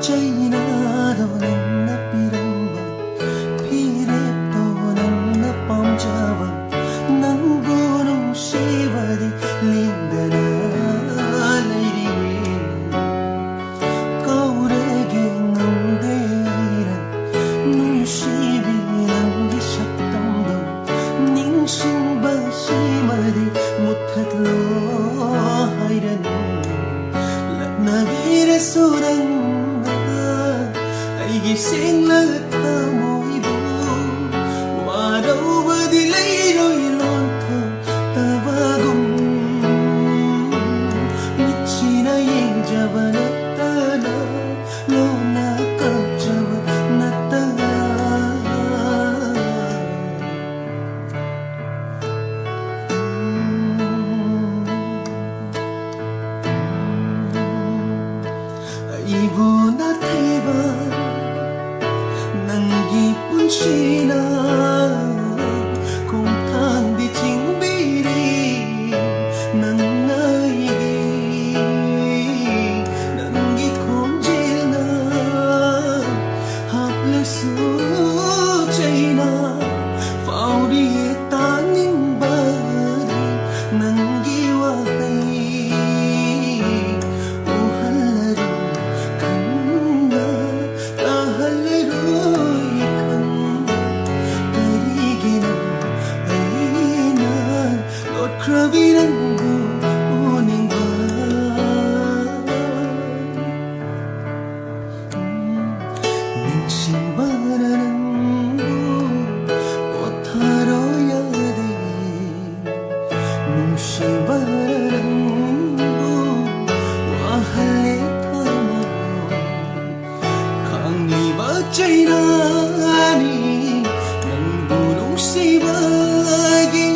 Chainado ನನ್ನ ಪಿರಂಬ ಪೀರೆತ್ತೋ ನನ್ನ ಪಾಂಜಾವ ನಂಗೋನು ಶೇವದಿ ಲಿಂದನ ಲೈರಿಯೇ ಕೌರೆಗೆ ನಂದೇರ ನುಶಿವಿ ನಂಗಿ ಶಕ್ತಂದು ನಿಂಶಿಂಬ ಶೀಮದಿ ಮುತ್ತತ್ಲೋ ಹೈರನು ಲಗ್ನವೀರ ಸುರಂಗ Gising lang at amoy mo Waraw badilay ro'y to Tawagong Mitsinaying jaban at tala Lona kapjaban na tala Ibo na taiba Nanggi punchina kung tandi tingbiri nang naigi nanggi konjil na haplesu china faudi taning bari nanggi wahay uhalaru kanna lahalaru Kravinango uning ba Ninsimbaranango Otaro yade Nunsibaranango Wahale tamo Kang iba chaynani Nanggulong sibagi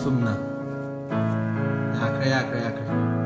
Sumna. Yakra.